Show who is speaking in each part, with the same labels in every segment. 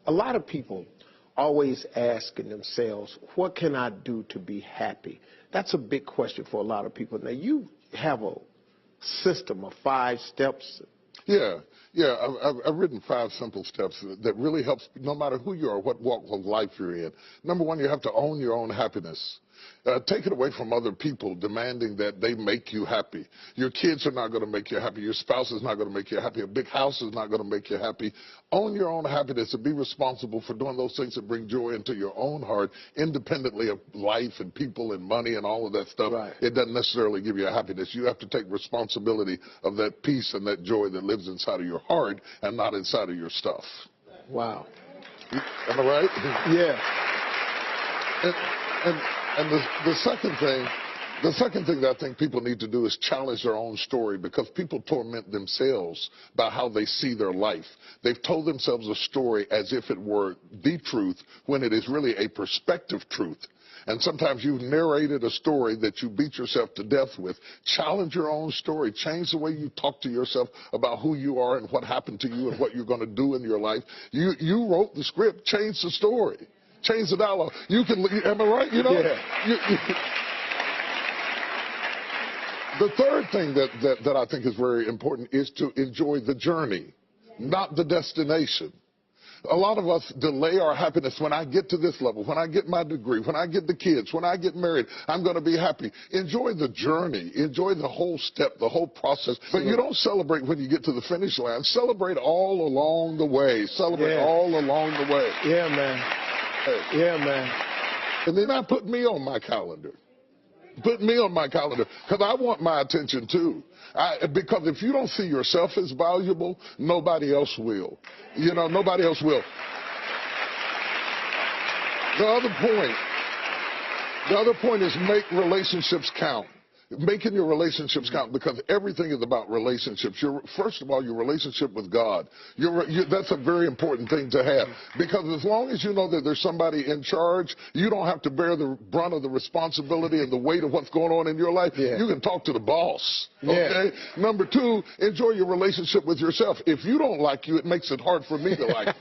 Speaker 1: A lot of people always asking themselves, what can I do to be happy? That's a big question for a lot of people. Now, you have a system of 5 steps.
Speaker 2: Yeah. I've written 5 simple steps that really helps no matter who you are, what walk of life you're in. Number 1, you have to own your own happiness. Take it away from other people demanding that they make you happy. Your kids are not going to make you happy. Your spouse is not going to make you happy. A big house is not going to make you happy. Own your own happiness and be responsible for doing those things that bring joy into your own heart, independently of life and people and money and all of that stuff.
Speaker 1: Right.
Speaker 2: It doesn't necessarily give you a happiness. You have to take responsibility of that peace and that joy that lives inside of your heart and not inside of your stuff.
Speaker 1: Wow.
Speaker 2: Am I right?
Speaker 1: Yeah.
Speaker 2: And the second thing that I think people need to do is challenge their own story, because people torment themselves by how they see their life. They've told themselves a story as if it were the truth when it is really a perspective truth. And sometimes you've narrated a story that you beat yourself to death with. Challenge your own story. Change the way you talk to yourself about who you are and what happened to you and what you're going to do in your life. You wrote the script. Change the story. Change the dialogue. You can, am I right? You know?
Speaker 1: Yeah.
Speaker 2: The third thing that I think is very important is to enjoy the journey, not the destination. A lot of us delay our happiness. When I get to this level, when I get my degree, when I get the kids, when I get married, I'm going to be happy. Enjoy the journey. Enjoy the whole step, the whole process. But you don't celebrate when you get to the finish line. Celebrate all along the way. Celebrate all along the way.
Speaker 1: Yeah, man. Yeah, man.
Speaker 2: And then I put me on my calendar. Put me on my calendar, because I want my attention too. Because if you don't see yourself as valuable, nobody else will. You know, nobody else will. The other point is make relationships count. Making your relationships count, because everything is about relationships. First of all, your relationship with God. That's a very important thing to have, because as long as you know that there's somebody in charge, you don't have to bear the brunt of the responsibility and the weight of what's going on in your life.
Speaker 1: Yeah.
Speaker 2: You can talk to the boss. Okay? Yeah. Number 2, enjoy your relationship with yourself. If you don't like you, it makes it hard for me to like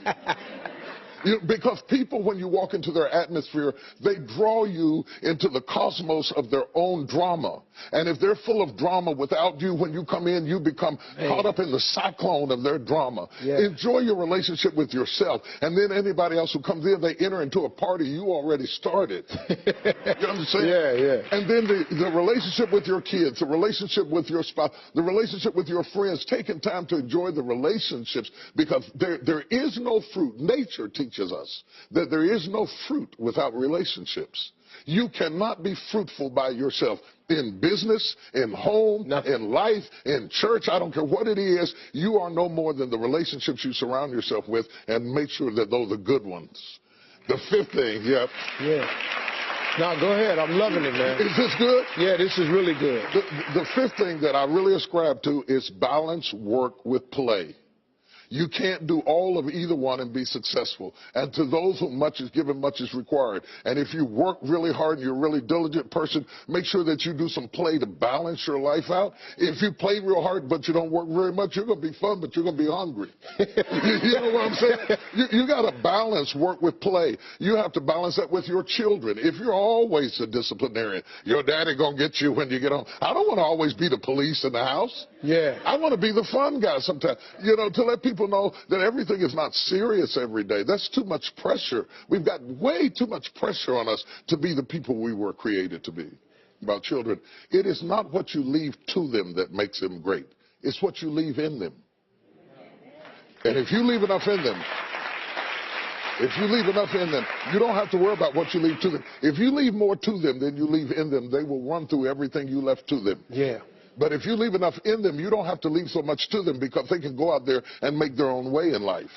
Speaker 2: you. Because people, when you walk into their atmosphere, they draw you into the cosmos of their own drama. And if they're full of drama without you, when you come in, you become caught up in the cyclone of their drama. Yeah. Enjoy your relationship with yourself. And then anybody else who comes in, they enter into a party you already started. You understand?
Speaker 1: Yeah.
Speaker 2: And then the relationship with your kids, the relationship with your spouse, the relationship with your friends, taking time to enjoy the relationships, because there is no fruit. Nature teaches us that there is no fruit without relationships. You cannot be fruitful by yourself. In business, in home, in life, in church, I don't care what it is, you are no more than the relationships you surround yourself with, and make sure that those are good ones. The 5th thing,
Speaker 1: Yeah. Now, go ahead. I'm loving it, man.
Speaker 2: Is this good?
Speaker 1: Yeah, this is really good.
Speaker 2: The 5th thing that I really ascribe to is balance work with play. You can't do all of either one and be successful. And to those whom much is given, much is required. And if you work really hard and you're a really diligent person, make sure that you do some play to balance your life out. If you play real hard but you don't work very much, you're going to be fun, but you're going to be hungry. You know what I'm saying? You got to balance work with play. You have to balance that with your children. If you're always a disciplinarian, your daddy going to get you when you get home. I don't want to always be the police in the house.
Speaker 1: Yeah.
Speaker 2: I want to be the fun guy sometimes. You know, to let people know that everything is not serious every day. That's too much pressure. We've got way too much pressure on us to be the people we were created to be. About children, it is not what you leave to them that makes them great. It's what you leave in them. And if you leave enough in them, you don't have to worry about what you leave to them. If you leave more to them than you leave in them, they will run through everything you left to them.
Speaker 1: Yeah.
Speaker 2: But if you leave enough in them, you don't have to leave so much to them, because they can go out there and make their own way in life.